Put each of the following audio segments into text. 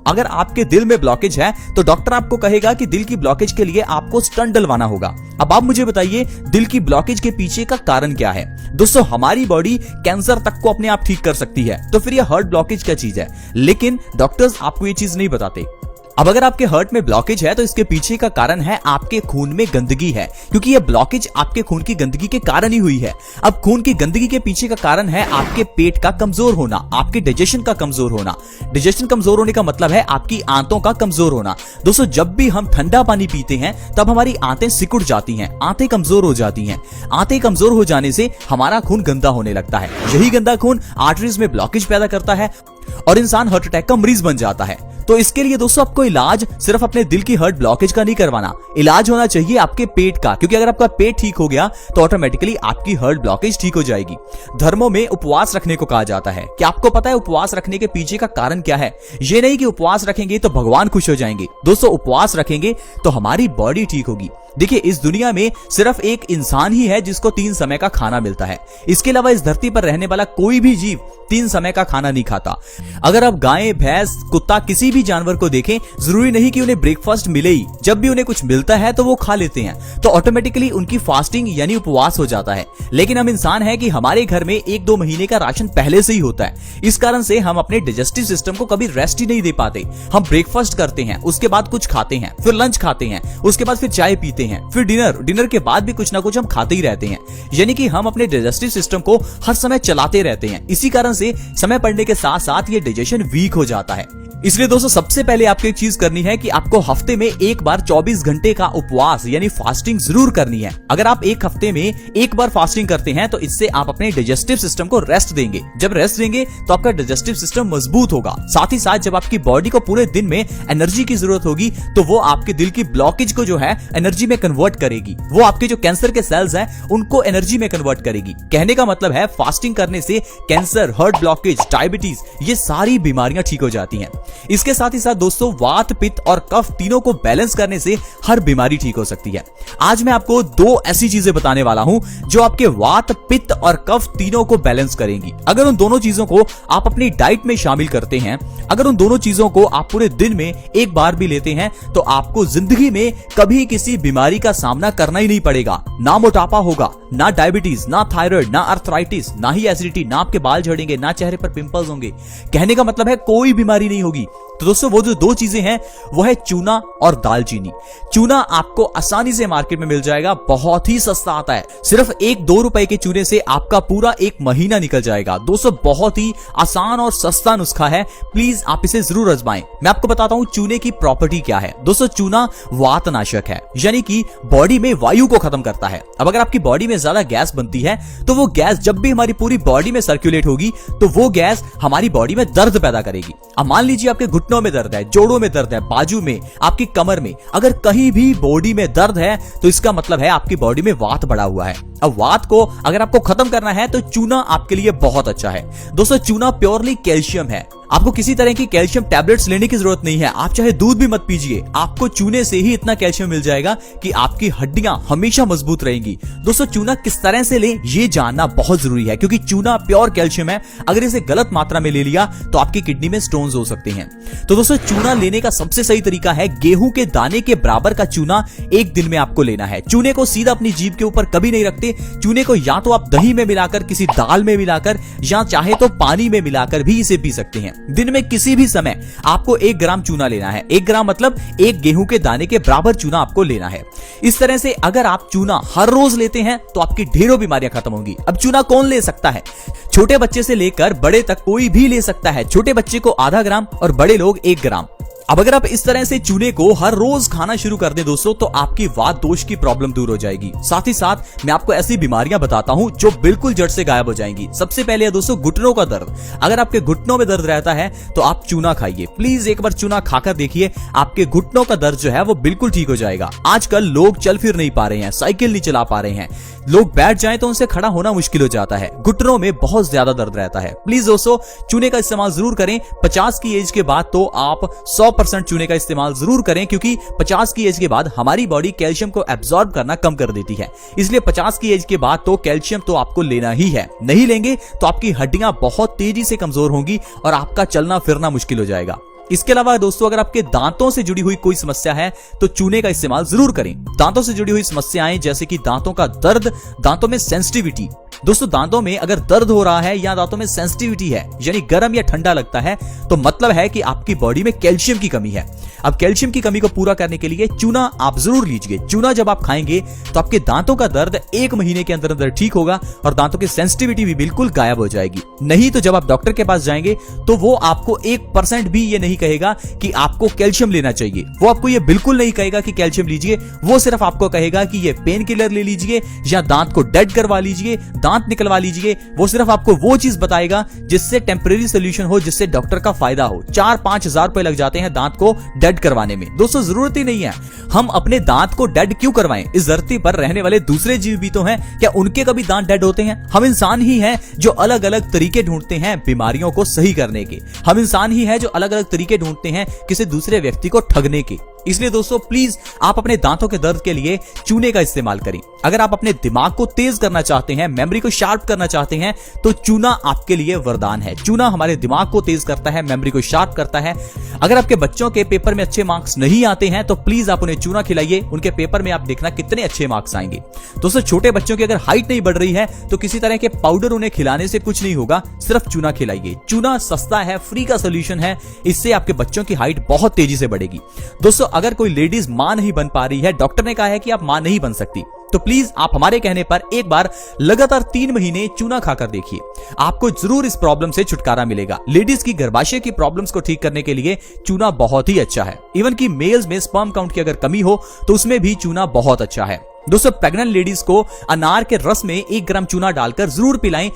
अगर आपके दिल में ब्लॉकेज है तो डॉक्टर आपको कहेगा कि दिल की ब्लॉकेज के लिए आपको स्टंट डलवाना होगा। अब आप मुझे बताइए, दिल की ब्लॉकेज के पीछे का कारण क्या है? दोस्तों, हमारी बॉडी कैंसर तक को अपने आप ठीक कर सकती है, तो फिर ये हार्ट ब्लॉकेज क्या चीज है? लेकिन डॉक्टर्स आपको ये चीज नहीं बताते। अब अगर आपके हार्ट में ब्लॉकेज है तो इसके पीछे का कारण है आपके खून में गंदगी है, क्योंकि यह ब्लॉकेज आपके खून की गंदगी के कारण ही हुई है। अब खून की गंदगी के पीछे का कारण है आपके पेट का कमजोर होना, आपके डाइजेशन का कमजोर होना। डाइजेशन कमजोर होने का मतलब है आपकी आंतों का कमजोर होना। दोस्तों, जब भी हम ठंडा पानी पीते हैं तब हमारी आंतें सिकुड़ जाती हैं, आंतें कमजोर हो जाती हैं। आंतें कमजोर हो जाने से हमारा खून गंदा होने लगता है। यही गंदा खून आर्टरीज में ब्लॉकेज पैदा करता है और इंसान हार्ट अटैक का मरीज बन जाता है। तो इसके लिए दोस्तों आपको इलाज सिर्फ अपने दिल की हार्ट ब्लॉकेज का नहीं करवाना, इलाज होना चाहिए आपके पेट का, क्योंकि अगर आपका पेट ठीक हो गया तो ऑटोमेटिकली आपकी हार्ट ब्लॉकेज ठीक हो जाएगी। धर्मों में उपवास रखने को कहा जाता है। क्या आपको पता है उपवास रखने के पीछे का कारण क्या है? ये नहीं कि उपवास रखेंगे तो भगवान खुश हो जाएंगे। दोस्तों, उपवास रखेंगे तो हमारी बॉडी ठीक होगी। देखिए, इस दुनिया में सिर्फ एक इंसान ही है जिसको 3 समय का खाना मिलता है। इसके अलावा इस धरती पर रहने वाला कोई भी जीव 3 समय का खाना नहीं खाता। अगर आप गाय, भैंस, कुत्ता, किसी भी जानवर को देखें, जरूरी नहीं कि उन्हें ब्रेकफास्ट मिले ही। जब भी उन्हें कुछ मिलता है तो वो खा लेते हैं, तो ऑटोमेटिकली उनकी फास्टिंग यानी उपवास हो जाता है। लेकिन हम इंसान है कि हमारे घर में 1-2 महीने का राशन पहले से ही होता है। इस कारण से हम अपने डाइजेस्टिव सिस्टम को कभी रेस्ट ही नहीं दे पाते। हम ब्रेकफास्ट करते हैं, उसके बाद कुछ खाते हैं, फिर लंच खाते हैं, उसके बाद फिर चाय पीते हैं, फिर डिनर के बाद भी कुछ ना कुछ हम खाते ही रहते हैं। यानी कि हम अपने डाइजेस्टिव सिस्टम को हर समय चलाते रहते हैं। इसी कारण से समय पड़ने के साथ साथ ये डाइजेशन वीक हो जाता है। इसलिए दोस्तों, सबसे पहले आपको एक चीज करनी है कि आपको हफ्ते में एक बार 24 घंटे का उपवास यानी फास्टिंग जरूर करनी है। अगर आप एक हफ्ते में एक बार फास्टिंग करते हैं तो इससे आप अपने डाइजेस्टिव सिस्टम को रेस्ट देंगे। जब रेस्ट देंगे तो आपका डाइजेस्टिव सिस्टम मजबूत होगा। साथ ही साथ जब आपकी बॉडी को पूरे दिन में एनर्जी की जरूरत होगी तो वो आपके दिल की ब्लॉकेज को जो है एनर्जी में कन्वर्ट करेगी। वो आपके जो कैंसर के सेल्स हैं उनको एनर्जी में कन्वर्ट करेगी। कहने का मतलब है फास्टिंग करने से कैंसर, हार्ट ब्लॉकेज, डायबिटीज, ये सारी बीमारियां ठीक हो जाती हैं। इसके साथ ही साथ दोस्तों, वात, पित्त और कफ तीनों को बैलेंस करने से हर बीमारी ठीक हो सकती है। आज मैं आपको 2 ऐसी चीजें बताने वाला हूं जो आपके वात, पित्त और कफ तीनों को बैलेंस करेंगी। अगर उन दोनों चीजों को आप अपनी डाइट में शामिल करते हैं, अगर उन दोनों चीजों को आप पूरे दिन में एक बार भी लेते हैं तो आपको जिंदगी में कभी किसी बीमारी का सामना करना ही नहीं पड़ेगा। ना मोटापा होगा, ना डायबिटीज, ना थायराइड, ना अर्थराइटिस, ना ही एसिडिटी, ना आपके बाल झड़ेंगे, ना चेहरे पर पिंपल्स होंगे। कहने का मतलब है कोई बीमारी नहीं होगी। तो दोस्तों, वो जो 2 चीजें हैं वो है चूना और दालचीनी। चूना आपको आसानी से मार्केट में मिल जाएगा, बहुत ही सस्ता आता है। सिर्फ 1-2 रुपए के चूने से आपका पूरा 1 महीना निकल जाएगा। दोस्तों, बहुत ही आसान और सस्ता नुस्खा है, प्लीज आप इसे जरूर आजमाएं। मैं आपको बताता हूं चूने की प्रॉपर्टी क्या है। दोस्तों, चूना वातनाशक है, यानी कि बॉडी में वायु को खत्म करता है। अब अगर आपकी बॉडी में ज्यादा गैस बनती है तो वो गैस जब भी हमारी पूरी बॉडी में सर्कुलेट होगी तो वो गैस हमारी बॉडी में दर्द पैदा करेगी। अब मान लीजिए आपके घुटनों में दर्द है, जोड़ों में दर्द है, बाजू में, आपकी कमर में, अगर कहीं भी बॉडी में दर्द है तो इसका मतलब है आपकी बॉडी में वात बढ़ा हुआ है। अब वात को अगर आपको खत्म करना है तो चूना आपके लिए बहुत अच्छा है। दोस्तों, चूना प्योरली कैल्शियम है। आपको किसी तरह की कैल्शियम टैबलेट्स लेने की जरूरत नहीं है। आप चाहे दूध भी मत पीजिए, आपको चूने से ही इतना कैल्शियम मिल जाएगा कि आपकी हड्डियां हमेशा मजबूत रहेंगी। दोस्तों, चूना किस तरह से लें ये जानना बहुत जरूरी है, क्योंकि चूना प्योर कैल्शियम है। अगर इसे गलत मात्रा में ले लिया तो आपकी किडनी में स्टोन्स हो सकते हैं। तो दोस्तों, चूना लेने का सबसे सही तरीका है गेहूं के दाने के बराबर का चूना 1 दिन में आपको लेना है। चूने को सीधा अपनी जीभ के ऊपर कभी नहीं रखते। चूने को या तो आप दही में मिलाकर, किसी दाल में मिलाकर, या चाहे तो पानी में मिलाकर भी इसे पी सकते हैं। दिन में किसी भी समय आपको 1 ग्राम चूना लेना है। 1 ग्राम मतलब 1 गेहूं के दाने के बराबर चूना आपको लेना है। इस तरह से अगर आप चूना हर रोज लेते हैं तो आपकी ढेरों बीमारियां खत्म होंगी। अब चूना कौन ले सकता है? छोटे बच्चे से लेकर बड़े तक कोई भी ले सकता है। छोटे बच्चे को आधा ग्राम और बड़े लोग 1 ग्राम। अब अगर आप इस तरह से चूने को हर रोज खाना शुरू कर दें दोस्तों, तो आपकी वात दोष की प्रॉब्लम दूर हो जाएगी। साथ ही साथ मैं आपको ऐसी बीमारियां बताता हूं जो बिल्कुल जड़ से गायब हो जाएंगी। सबसे पहले है दोस्तों घुटनों का दर्द। अगर आपके घुटनों में दर्द रहता है तो आप चूना खाइए। प्लीज एक बार चूना खाकर देखिए, आपके घुटनों का दर्द जो है वो बिल्कुल ठीक हो जाएगा। आजकल लोग चल फिर नहीं पा रहे हैं, साइकिल नहीं चला पा रहे हैं, लोग बैठ जाएं तो उनसे खड़ा होना मुश्किल हो जाता है, घुटनों में बहुत ज्यादा दर्द रहता है। प्लीज दोस्तों चूने का इस्तेमाल जरूर करें। 50 की एज के बाद तो आप 100% चूने का इस्तेमाल जरूर करें, क्योंकि 50 की एज के बाद हमारी बॉडी कैल्शियम को एब्जॉर्ब करना कम कर देती है। इसलिए 50 की एज के बाद तो कैल्शियम तो आपको लेना ही है। नहीं लेंगे तो आपकी हड्डियां बहुत तेजी से कमजोर होंगी और आपका चलना फिरना मुश्किल हो जाएगा। इसके अलावा दोस्तों अगर आपके दांतों से जुड़ी हुई कोई समस्या है तो चूने का इस्तेमाल जरूर करें। दांतों से जुड़ी हुई समस्याएं जैसे कि दांतों का दर्द, दांतों में सेंसिटिविटी। दोस्तों दांतों में अगर दर्द हो रहा है या दांतों में सेंसिटिविटी है यानी गर्म या ठंडा लगता है तो मतलब है कि आपकी बॉडी में कैल्शियम की कमी है। अब कैल्शियम की कमी को पूरा करने के लिए चूना आप जरूर लीजिए। चूना जब आप खाएंगे तो आपके दांतों का दर्द 1 महीने के अंदर अंदर ठीक होगा और दांतों की सेंसिटिविटी भी बिल्कुल गायब हो जाएगी। नहीं तो जब आप डॉक्टर के पास जाएंगे तो वो आपको 1% भी ये नहीं कहेगा कि आपको कैल्शियम लेना चाहिए। वो आपको ये बिल्कुल नहीं कहेगा कि कैल्शियम लीजिए। वो सिर्फ आपको कहेगा कि ये पेन किलर ले लीजिए या दांत को डेड करवा लीजिए, दांत निकलवा लीजिए। वो सिर्फ आपको वो चीज बताएगा जिससे टेम्परेरी सोल्यूशन हो, जिससे डॉक्टर का फायदा हो। 4-5 हजार रुपए लग जाते हैं दांत को डेड करवाने में। दोस्तों जरूरत ही नहीं है। हम अपने दांत को डेड क्यों करवाएं? इस धरती पर रहने वाले दूसरे जीव भी तो हैं, क्या उनके कभी दांत डेड होते हैं? हम इंसान ही हैं जो अलग अलग तरीके ढूंढते हैं बीमारियों को सही करने के। हम इंसान ही हैं जो अलग अलग तरीके ढूंढते हैं किसी दूसरे व्यक्ति को ठगने के। इसलिए दोस्तों प्लीज आप अपने दांतों के दर्द के लिए चूने का इस्तेमाल करें। अगर आप अपने दिमाग को तेज करना चाहते हैं, मेमोरी को शार्प करना चाहते हैं तो चूना आपके लिए वरदान है। चूना हमारे दिमाग को तेज करता है, मेमोरी को शार्प करता है। अगर आपके बच्चों के पेपर में अच्छे मार्क्स नहीं आते हैं तो प्लीज आप उन्हें चूना खिलाइए। उनके पेपर में आप देखना कितने अच्छे मार्क्स आएंगे। दोस्तों छोटे बच्चों की अगर हाइट नहीं बढ़ रही है तो किसी तरह के पाउडर उन्हें खिलाने से कुछ नहीं होगा, सिर्फ चूना खिलाइए। चूना सस्ता है, फ्री का सोल्यूशन है। इससे आपके बच्चों की हाइट बहुत तेजी से बढ़ेगी। दोस्तों अगर कोई लेडीज मां नहीं बन पा रही है, डॉक्टर ने कहा है कि आप मां नहीं बन सकती, तो प्लीज आप हमारे कहने पर एक बार लगातार 3 महीने चूना खाकर देखिए। आपको जरूर इस प्रॉब्लम से छुटकारा मिलेगा। लेडीज की गर्भाशय की प्रॉब्लम्स को ठीक करने के लिए चूना बहुत ही अच्छा है। इवन कि मेल्स में स्पर्म काउंट की अगर कमी हो तो उसमें भी चूना बहुत अच्छा है। दोस्तों प्रेग्नेंट लेडीज को अनार के रस में 1 ग्राम चूना डालकर जरूर पिलाएं।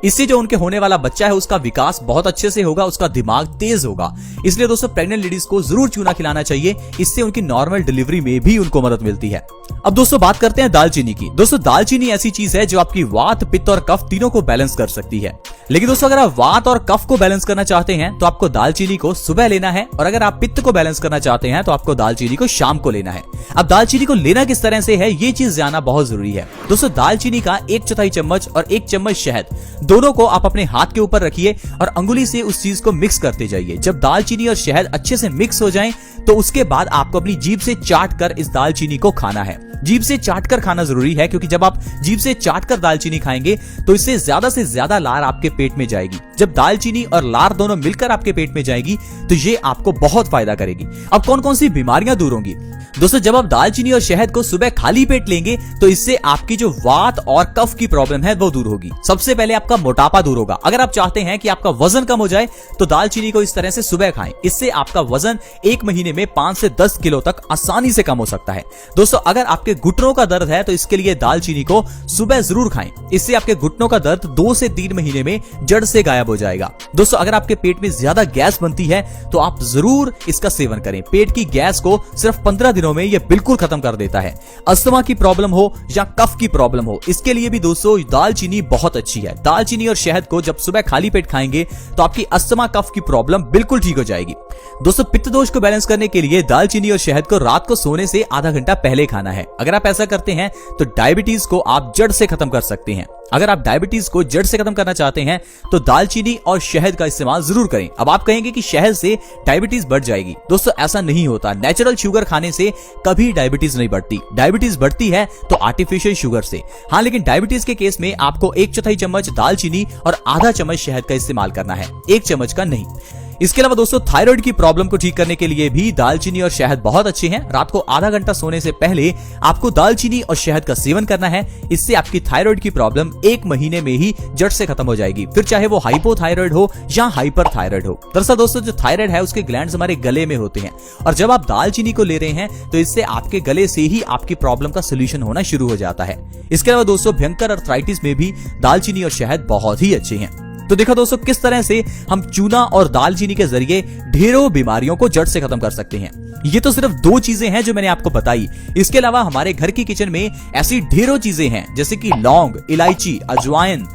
इससे जो उनके होने वाला बच्चा है उसका विकास बहुत अच्छे से होगा, उसका दिमाग तेज होगा। इसलिए दोस्तों प्रेग्नेंट लेडीज को जरूर चूना खिलाना चाहिए। इससे उनकी नॉर्मल डिलीवरी में भी उनको मदद मिलती है। अब दोस्तों बात करते हैं दालचीनी की। दोस्तों दालचीनी ऐसी चीज है जो आपकी वात, पित्त और कफ तीनों को बैलेंस कर सकती है। लेकिन दोस्तों अगर आप वात और कफ को बैलेंस करना चाहते हैं तो आपको दालचीनी को सुबह लेना है, और अगर आप पित्त को बैलेंस करना चाहते हैं तो आपको दालचीनी को शाम को लेना है। अब दालचीनी को लेना किस तरह से है ये चीज जानना बहुत जरूरी है। दोस्तों दालचीनी का 1/4 चम्मच और 1 चम्मच शहद, दोनों को आप अपने हाथ के ऊपर रखिए और अंगुली से उस चीज को मिक्स करते जाइए। जब दालचीनी और शहद अच्छे से मिक्स हो जाएं तो उसके बाद आपको अपनी जीभ से चाट कर इस दालचीनी को खाना है। जीभ से चाट कर खाना जरूरी है, क्योंकि जब आप जीभ से चाट कर दालचीनी खाएंगे तो इससे ज्यादा लार आपके पेट में जाएगी। जब दालचीनी और लार दोनों मिलकर आपके पेट में जाएगी तो ये आपको बहुत फायदा करेगी। अब कौन कौन सी बीमारियां दूर होंगी? दोस्तों जब आप दालचीनी और शहद को सुबह खाली पेट लेंगे तो इससे आपकी जो वात और कफ की प्रॉब्लम है वो दूर होगी। सबसे पहले आपका मोटापा दूर होगा। अगर आप चाहते हैं कि आपका वजन कम हो जाए तो दालचीनी को इस तरह से सुबह खाएं। इससे आपका वजन 1 महीने में 5 से 10 किलो तक आसानी से कम हो सकता है। दोस्तों अगर आपके घुटनों का दर्द है तो इसके लिए दालचीनी को सुबह जरूर खाएं। इससे आपके घुटनों का दर्द 2 से 3 महीने में जड़ से गायब हो जाएगा। दोस्तों अगर आपके पेट में ज्यादा गैस बनती है तो आप जरूर इसका सेवन करें। पेट की गैस को सिर्फ 15 दिनों में यह बिल्कुल खत्म कर देता है। अस्थमा की प्रॉब्लम हो या कफ की प्रॉब्लम हो, इसके लिए भी दोस्तों दालचीनी बहुत अच्छी है। दालचीनी और शहद को जब सुबह खाली पेट खाएंगे तो आपकी अस्थमा कफ की प्रॉब्लम बिल्कुल ठीक हो जाएगी। दोस्तों पित्त दोष को बैलेंस करने के लिए दालचीनी और शहद को रात को सोने से आधा घंटा पहले खाना है। अगर आप ऐसा करते हैं तो डायबिटीज को आप जड़ से खत्म कर सकते हैं। अगर आप डायबिटीज को जड़ से खत्म करना चाहते हैं तो दालचीनी और शहद का इस्तेमाल जरूर करें। अब आप कहेंगे कि शहद से डायबिटीज बढ़ जाएगी। दोस्तों ऐसा नहीं होता। नेचुरल शुगर खाने से कभी डायबिटीज नहीं बढ़ती। डायबिटीज बढ़ती है तो आर्टिफिशियल शुगर से। हाँ, लेकिन डायबिटीज के केस में आपको 1/4 चम्मच दालचीनी और आधा चम्मच शहद का इस्तेमाल करना है, 1 चम्मच का नहीं। इसके अलावा दोस्तों थायराइड की प्रॉब्लम को ठीक करने के लिए भी दालचीनी और शहद बहुत अच्छे हैं। रात को आधा घंटा सोने से पहले आपको दालचीनी और शहद का सेवन करना है। इससे आपकी थायराइड की प्रॉब्लम 1 महीने में ही जड़ से खत्म हो जाएगी, फिर चाहे वो हाइपोथायराइड हो या हाइपर थायराइड हो। दरअसल दोस्तों जो थायराइड है उसके ग्लैंड्स हमारे गले में होते हैं, और जब आप दालचीनी को ले रहे हैं तो इससे आपके गले से ही आपकी प्रॉब्लम का सोल्यूशन होना शुरू हो जाता है। इसके अलावा दोस्तों भयंकर अर्थराइटिस में भी दालचीनी और शहद बहुत ही अच्छे हैं। तो देखा दोस्तों किस तरह से हम चूना और दालचीनी के जरिए ढेरों बीमारियों को जड़ से खत्म कर सकते हैं। ये तो सिर्फ 2 चीजें हैं जो मैंने आपको बताई। इसके अलावा हमारे घर की किचन में ऐसी ढेरों चीजें हैं जैसे कि लौंग, इलायची, अजवाइन,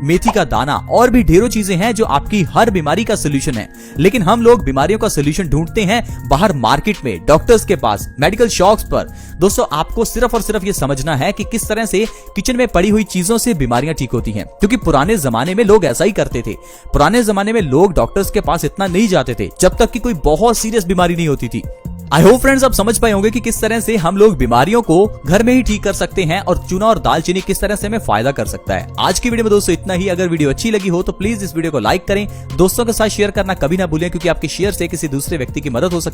मेथी का दाना और भी ढेरों चीजें हैं जो आपकी हर बीमारी का सोल्यूशन है। लेकिन हम लोग बीमारियों का सोल्यूशन ढूंढते हैं बाहर मार्केट में, डॉक्टर्स के पास, मेडिकल शॉप्स पर। दोस्तों आपको सिर्फ और सिर्फ ये समझना है कि किस तरह से किचन में पड़ी हुई चीजों से बीमारियां ठीक होती हैं, क्योंकि पुराने जमाने में लोग ऐसा ही करते थे। पुराने जमाने में लोग डॉक्टर्स के पास इतना नहीं जाते थे जब तक कि कोई बहुत सीरियस बीमारी नहीं होती थी। आई होप फ्रेंड्स आप समझ पाए होंगे कि किस तरह से हम लोग बीमारियों को घर में ही ठीक कर सकते हैं और चूना और दालचीनी किस तरह से हमें फायदा कर सकता है। आज की वीडियो में दोस्तों इतना ही। अगर वीडियो अच्छी लगी हो तो प्लीज इस वीडियो को लाइक करें, दोस्तों के साथ शेयर करना कभी ना भूलें, क्योंकि आपके शेयर से किसी दूसरे व्यक्ति की मदद हो सकती है।